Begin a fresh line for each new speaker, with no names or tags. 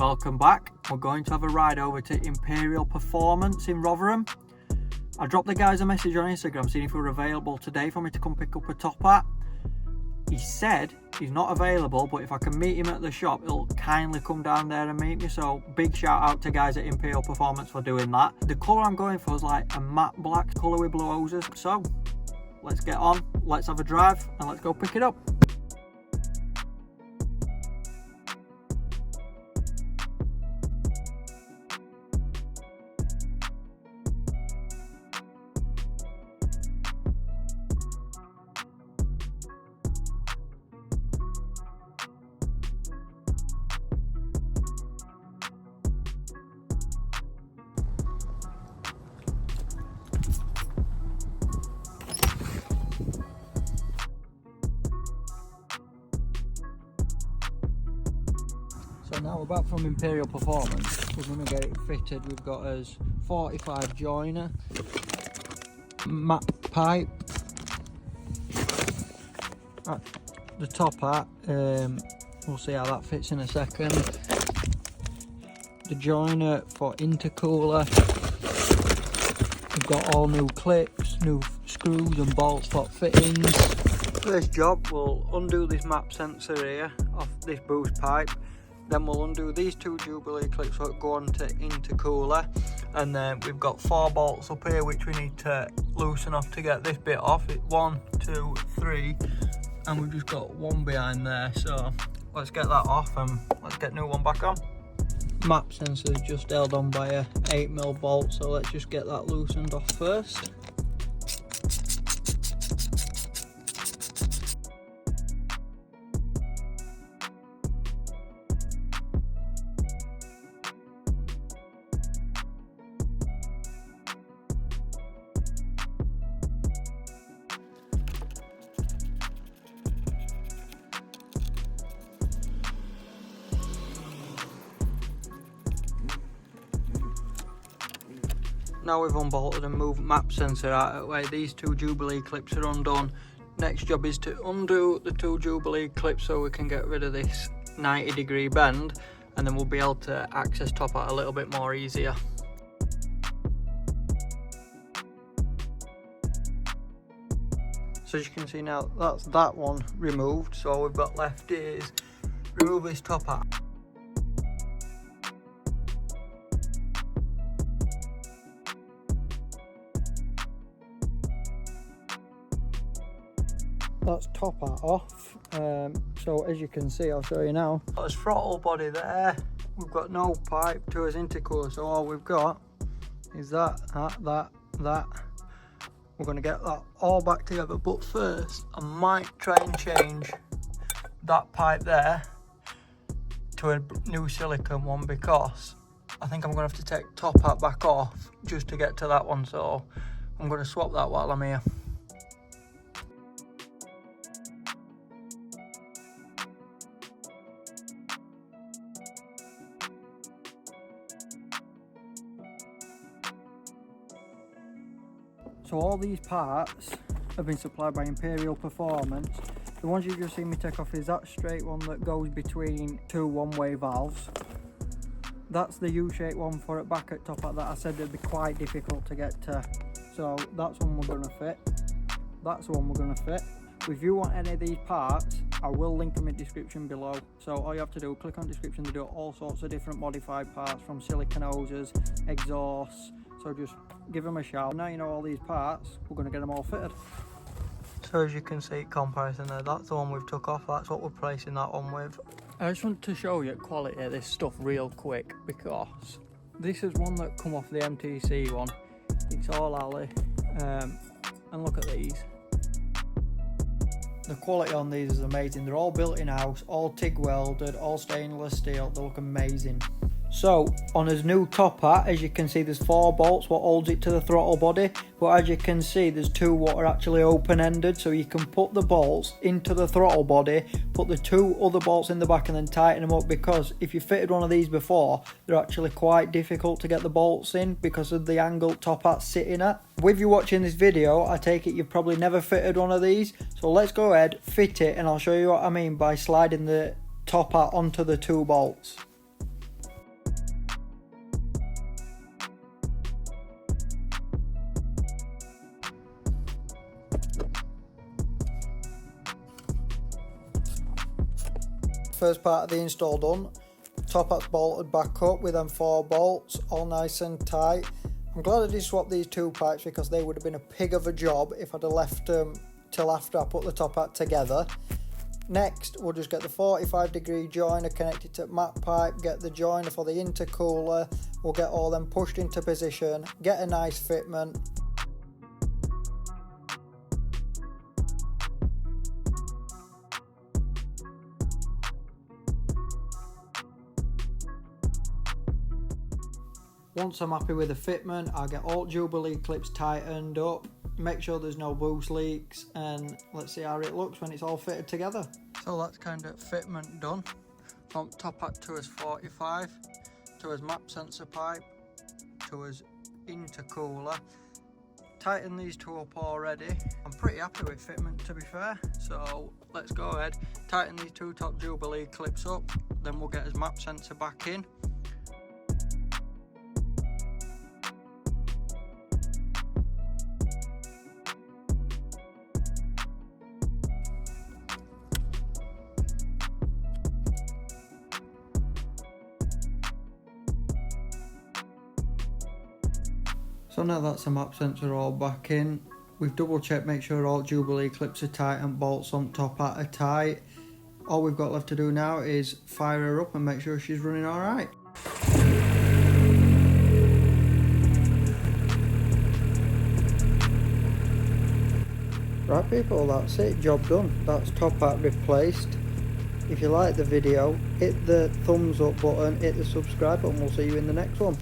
welcome back. We're going to have a ride over to Imperial Performance in Rotherham. I dropped the guys a message on Instagram seeing if we were available today for me to come pick up a top hat. He said he's not available, but if I can meet him at the shop, he'll kindly come down there and meet me. So big shout out to guys at Imperial Performance for doing that. The colour I'm going for is like a matte black colour with blue hoses. So let's get on, let's have a drive and let's go pick it up. So now we're back from Imperial Performance. We're going to get it fitted. We've got us 45 joiner, map pipe, the top hat, we'll see how that fits in a second, the joiner for intercooler, we've got all new clips, new screws and bolts for fittings. For this job we'll undo this map sensor here off this boost pipe. Then we'll undo these two Jubilee clips that go on to intercooler, and then we've got 4 bolts up here which we need to loosen off to get this bit off. It's 1, 2, 3, and we've just got one behind there. So let's get that off and let's get new one back on. Map sensor is just held on by a 8mm bolt, so let's just get that loosened off first. Now we've unbolted and moved map sensor out of the way, these 2 Jubilee clips are undone. Next job is to undo the 2 Jubilee clips so we can get rid of this 90-degree bend, and then we'll be able to access top hat a little bit more easier. So as you can see now, that's that one removed. So all we've got left is remove this top hat. That's top hat off. So as you can see, I'll show you now. There's throttle body there. We've got no pipe to his intercooler, so all we've got is that. We're going to get that all back together, but first I might try and change that pipe there to a new silicone one, because I think I'm going to have to take top hat back off just to get to that one, so I'm going to swap that while I'm here. So all these parts have been supplied by Imperial Performance. The ones you've just seen me take off is that straight one that goes between 2 one-way valves. That's the U-shaped one for it back at top hat that I said would be quite difficult to get to. So that's one we're going to fit. That's the one we're going to fit. If you want any of these parts, I will link them in the description below. So all you have to do, click on description, to do all sorts of different modified parts, from silicone hoses, exhausts. So just give them a shout. Now you know all these parts, we're going to get them all fitted. So as you can see, comparison there, that's the one we've took off, that's what we're placing that on with. I just want to show you the quality of this stuff real quick, because this is one that come off the MTC one. It's all alley, and look at these. The quality on these is amazing. They're all built in house, all TIG welded, all stainless steel. They look amazing. So on his new top hat, as you can see, there's 4 bolts what holds it to the throttle body, but as you can see, there's 2 what are actually open-ended, so you can put the bolts into the throttle body, put the 2 other bolts in the back and then tighten them up, because if you fitted one of these before, they're actually quite difficult to get the bolts in because of the angle top hat's sitting at. With you watching this video, I take it you've probably never fitted one of these, so let's go ahead, fit it, and I'll show you what I mean by sliding the top hat onto the 2 bolts. first part of the install done. Top hat's bolted back up with them 4 bolts, all nice and tight. I'm glad I did swap these 2 pipes because they would have been a pig of a job if I'd have left them till after I put the top hat together. Next, we'll just get the 45-degree joiner connected to mat pipe, get the joiner for the intercooler, we'll get all them pushed into position, get a nice fitment. Once I'm happy with the fitment, I'll get all Jubilee clips tightened up, make sure there's no boost leaks, and let's see how it looks when it's all fitted together. So that's kind of fitment done. From top hat to his 45, to his map sensor pipe, to his intercooler. Tighten these 2 up already. I'm pretty happy with fitment, to be fair, so let's go ahead, tighten these 2 top Jubilee clips up, then we'll get his map sensor back in. So now that's the map sensor all back in, we've double checked, make sure all Jubilee clips are tight and bolts on top hat are tight. All we've got left to do now is fire her up and make sure she's running alright. Right people, that's it, job done. That's top hat replaced. If you like the video, hit the thumbs up button, hit the subscribe button, we'll see you in the next one.